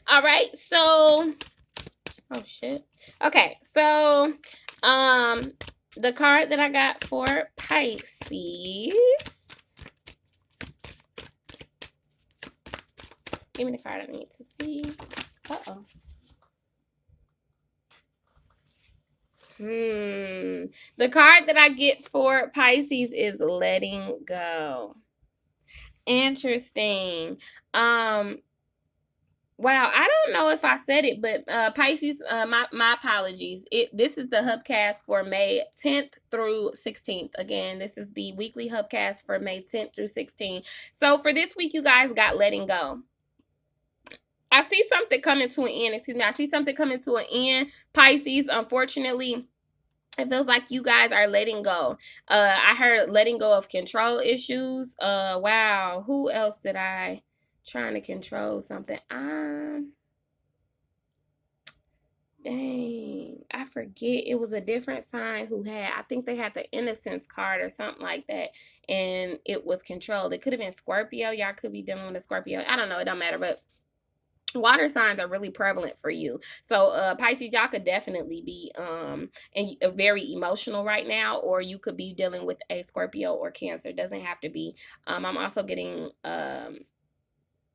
All right, so oh shit. Okay, so um the card that I got for Pisces. Give me the card I need to see. Uh-oh. The card that I get for Pisces is letting go. Interesting. Um Wow, I don't know if I said it, but Pisces, my apologies. This is the HubCast for May 10th through 16th. Again, this is the weekly HubCast for May 10th through 16th. So for this week, you guys got letting go. I see something coming to an end. Excuse me. I see something coming to an end. Pisces, unfortunately, it feels like you guys are letting go. I heard letting go of control issues. Wow. Who else did I trying to control something? Dang, I forget. It was a different sign who had, I think they had the innocence card or something like that, and it was controlled. It could have been Scorpio. Y'all could be dealing with a Scorpio. I don't know. It don't matter, but water signs are really prevalent for you. So Pisces, y'all could definitely be and very emotional right now, or you could be dealing with a Scorpio or Cancer. It doesn't have to be. I'm also getting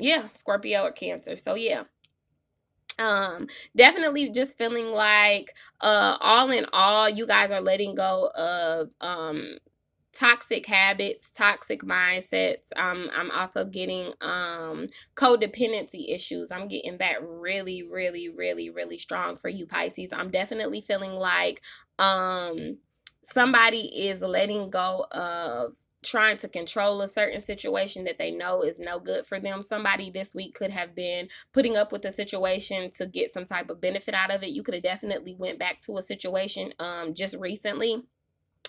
yeah, Scorpio or Cancer. So yeah. Definitely just feeling like all in all, you guys are letting go of toxic habits, toxic mindsets. I'm also getting codependency issues. I'm getting that really, really, really, really strong for you, Pisces. I'm definitely feeling like somebody is letting go of trying to control a certain situation that they know is no good for them. Somebody this week could have been putting up with a situation to get some type of benefit out of it. You could have definitely went back to a situation just recently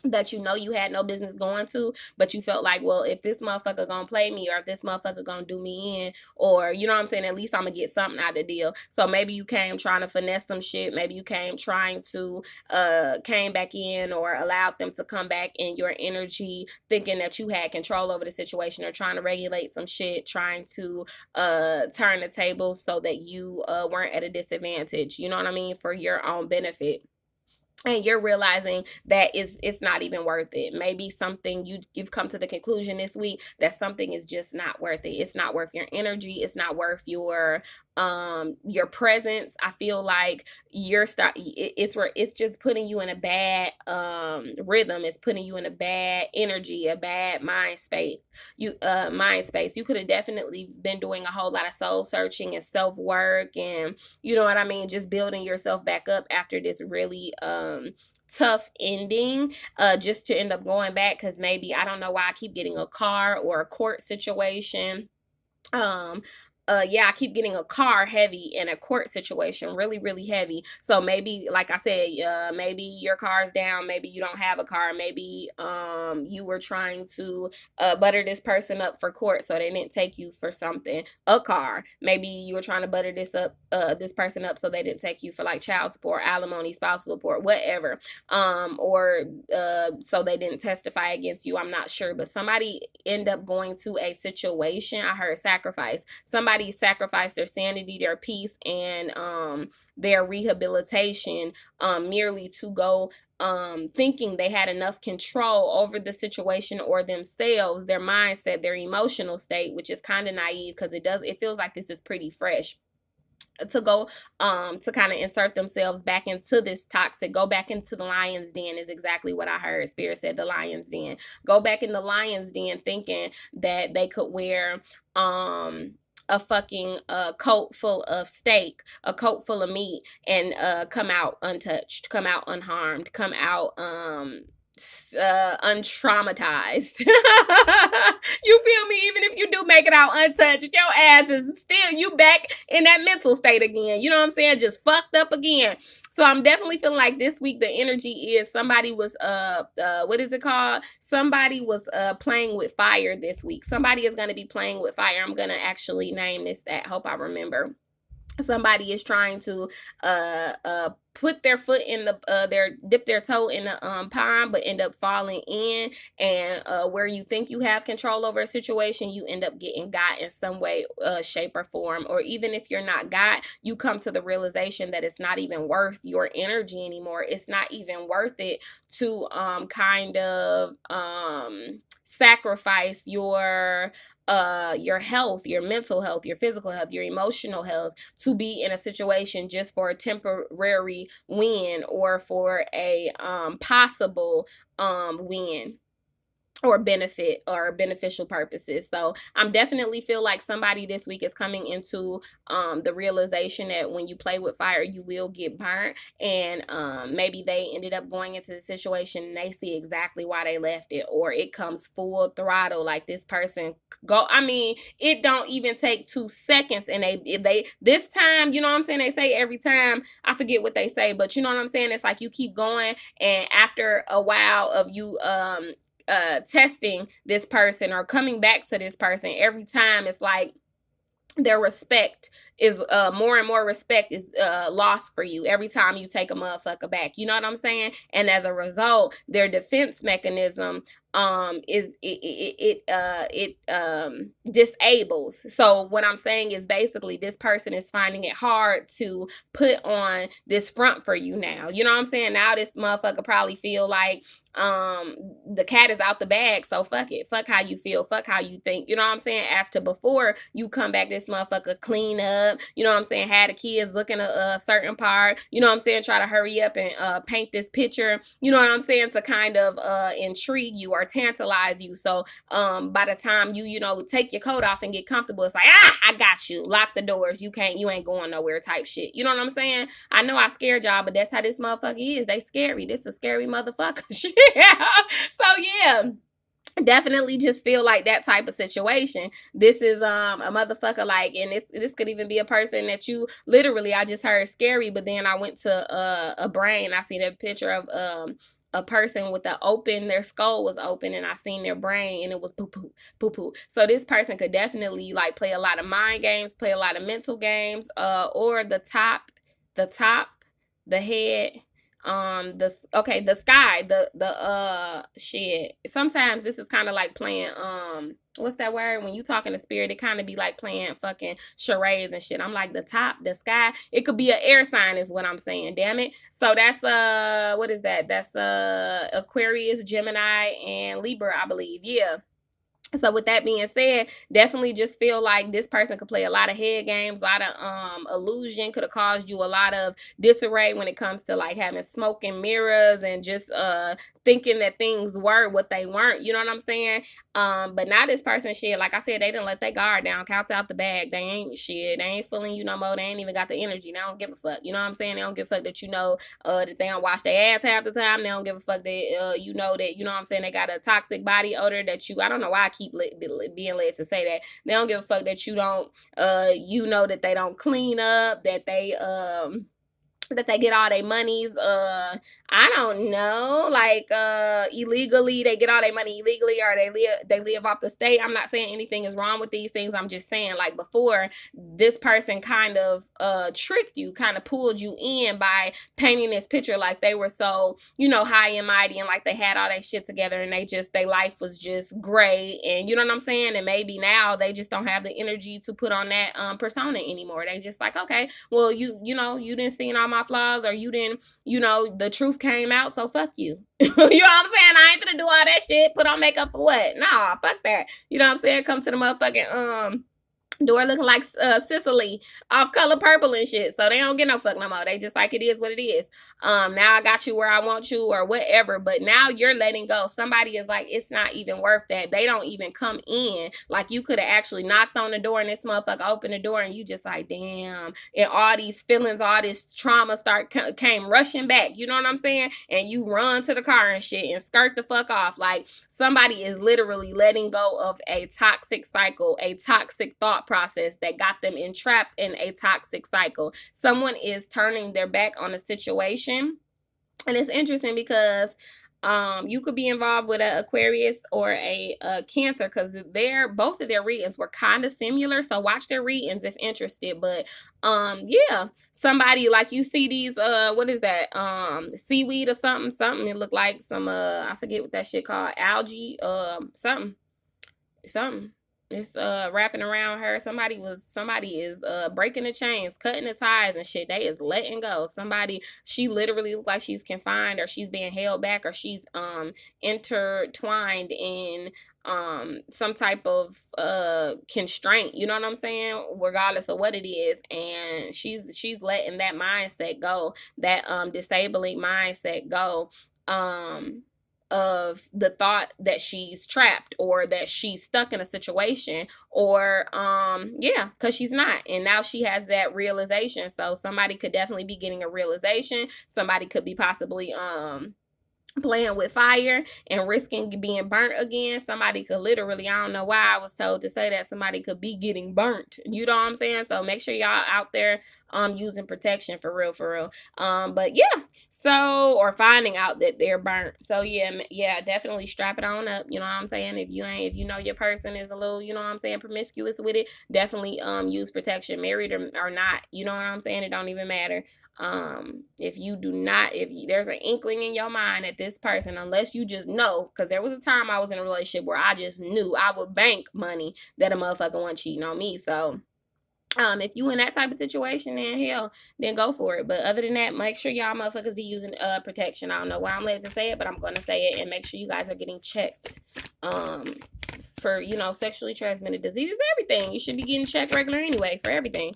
that you know you had no business going to, but you felt like, well, if this motherfucker gonna play me, or if this motherfucker gonna do me in, or you know what I'm saying, at least I'm gonna get something out of the deal. So maybe you came trying to finesse some shit, maybe you came trying to came back in or allowed them to come back in your energy, thinking that you had control over the situation, or trying to regulate some shit, trying to turn the tables so that you weren't at a disadvantage, you know what I mean, for your own benefit. And you're realizing that it's not even worth it. Maybe something you've come to the conclusion this week that something is just not worth it. It's not worth your energy. It's not worth your presence. I feel like it's just putting you in a bad rhythm. It's putting you in a bad energy, a bad mind space. You could have definitely been doing a whole lot of soul searching and self work, and you know what I mean, just building yourself back up after this really tough ending, just to end up going back, because maybe, I don't know why I keep getting a car or a court situation. um yeah, I keep getting a car heavy and a court situation really, really heavy. So maybe, like I said, maybe your car's down, maybe you don't have a car, maybe you were trying to butter this person up for court so they didn't take you for something, a car. Maybe you were trying to butter this person up so they didn't take you for like child support, alimony, spousal support, whatever. Or so they didn't testify against you. I'm not sure, but somebody end up going to a situation. I heard sacrifice. Somebody sacrificed their sanity, their peace, and their rehabilitation, merely to go thinking they had enough control over the situation or themselves, their mindset, their emotional state, which is kind of naive, because it feels like this is pretty fresh, to go to kind of insert themselves back into this toxic, go back into the lion's den, is exactly what I heard. Spirit said the lion's den. Go back in the lion's den thinking that they could wear a fucking coat full of steak, a coat full of meat, and come out untouched, come out unharmed, come out untraumatized. You feel me? Even if you do make it out untouched, your ass is still, you back in that mental state again. You know what I'm saying? Just fucked up again. So I'm definitely feeling like this week the energy is somebody was what is it called? Somebody was playing with fire this week. Somebody is gonna be playing with fire. I'm gonna actually name this that. Hope I remember. Somebody is trying to put their foot in the their dip their toe in the pond, but end up falling in. And where you think you have control over a situation, you end up getting got in some way, shape, or form. Or even if you're not got, you come to the realization that it's not even worth your energy anymore. It's not even worth it to kind of sacrifice your health, your mental health, your physical health, your emotional health, to be in a situation just for a temporary win, or for a possible win or benefit or beneficial purposes. So I'm definitely feel like somebody this week is coming into the realization that when you play with fire, you will get burnt. And maybe they ended up going into the situation and they see exactly why they left it, or it comes full throttle. Like, this person go, I mean, it don't even take 2 seconds, and they this time, you know what I'm saying, they say every time, I forget what they say, but you know what I'm saying, it's like you keep going, and after a while of you testing this person or coming back to this person every time, it's like their respect is more and more respect is lost for you every time you take a motherfucker back. You know what I'm saying? And as a result, their defense mechanism is it disables. So what I'm saying is, basically, this person is finding it hard to put on this front for you now. You know what I'm saying? Now this motherfucker probably feel like the cat is out the bag, so fuck it. Fuck how you feel, fuck how you think. You know what I'm saying? As to before, you come back, this motherfucker clean up, you know what I'm saying, had the kids looking a certain part, you know what I'm saying, try to hurry up and paint this picture, you know what I'm saying, to kind of intrigue you or tantalize you. So by the time you know, take your coat off and get comfortable, it's like, I got you, lock the doors, you ain't going nowhere type shit. You know what I'm saying? I know I scared y'all, but that's how this motherfucker is. They scary. This is a scary motherfucker. Shit. So yeah, definitely just feel like that type of situation. This is a motherfucker, like, and this could even be a person that you literally, I just heard scary, but then I went to a brain, I see that picture of a person with their skull was open, and I seen their brain, and it was poo poo poo poo. So this person could definitely like play a lot of mind games, play a lot of mental games, or the top, the head, the sky, the shit. Sometimes this is kind of like playing what's that word, when you talking to spirit, it kind of be like playing fucking charades and shit. I'm like, the top, the sky, it could be an air sign is what I'm saying, damn it. So that's what is that, that's Aquarius, Gemini, and Libra, I believe. Yeah. So with that being said, definitely just feel like this person could play a lot of head games, a lot of illusion, could have caused you a lot of disarray when it comes to like having smoke and mirrors, and just thinking that things were what they weren't. You know what I'm saying? But now this person, shit, like I said, they didn't let their guard down, couch out the bag. They ain't shit. They ain't fooling you no more. They ain't even got the energy. They don't give a fuck. You know what I'm saying? They don't give a fuck that you know that they don't wash their ass half the time. They don't give a fuck that you know that, you know what I'm saying, they got a toxic body odor that you, I don't know why I keep being led to say that. They don't give a fuck that you don't you know that they don't clean up, that they get all their monies I don't know, like illegally. They get all their money illegally, or they live off the state. I'm not saying anything is wrong with these things. I'm just saying, like, before, this person kind of tricked you, kind of pulled you in by painting this picture like they were so, you know, high and mighty, and like they had all that shit together, and their life was just great, and you know what I'm saying. And maybe now they just don't have the energy to put on that persona anymore. They just like, okay, well, you know, you didn't see all my flaws, or you didn't, you know, the truth came out, so fuck you. You know what I'm saying? I ain't gonna do all that shit, put on makeup for what? Nah, fuck that. You know what I'm saying? Come to the motherfucking door looking like Sicily off Color Purple and shit. So they don't get no fuck no more. They just like, it is what it is. Now I got you where I want you, or whatever. But now you're letting go. Somebody is like, it's not even worth that. They don't even come in. Like, you could have actually knocked on the door, and this motherfucker opened the door, and you just like, damn. And all these feelings, all this trauma came rushing back. You know what I'm saying? And you run to the car and shit and skirt the fuck off. Like, somebody is literally letting go of a toxic cycle, a toxic thought process that got them entrapped in a toxic cycle. Someone is turning their back on a situation. And it's interesting because You could be involved with an Aquarius or a Cancer, because both of their readings were kind of similar. So watch their readings if interested. But yeah, somebody like you see these what is that, seaweed or something. It looked like some I forget what that shit called, algae, something. It's wrapping around her. Somebody is breaking the chains, cutting the ties and shit. They is letting go. She literally looks like she's confined, or she's being held back, or she's intertwined in some type of constraint, you know what I'm saying, regardless of what it is. And she's letting that mindset go, that disabling mindset go, of the thought that she's trapped, or that she's stuck in a situation, or yeah, because she's not. And now she has that realization. So somebody could definitely be getting a realization. Somebody could be possibly playing with fire and risking being burnt again. Somebody could literally, I don't know why I was told to say that, somebody could be getting burnt, you know what I'm saying? So make sure y'all out there using protection, for real, for real. But yeah, so, or finding out that they're burnt. So yeah, definitely strap it on up, you know what I'm saying? If you know your person is a little, you know what I'm saying, promiscuous with it, definitely use protection, married or not, you know what I'm saying? It don't even matter. If you do not, if there's an inkling in your mind that this person, unless you just know, because there was a time I was in a relationship where I just knew, I would bank money that a motherfucker wasn't cheating on me. So if you in that type of situation, then hell, then go for it. But other than that, make sure y'all motherfuckers be using protection. I don't know why I'm led to say it, but I'm gonna say it. And make sure you guys are getting checked for, sexually transmitted diseases, everything. You should be getting checked regular anyway for everything.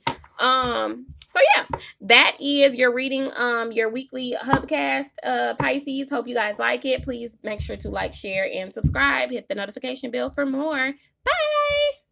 So yeah, that is your reading, your weekly HubCast, Pisces. Hope you guys like it. Please make sure to like, share, and subscribe. Hit the notification bell for more. Bye.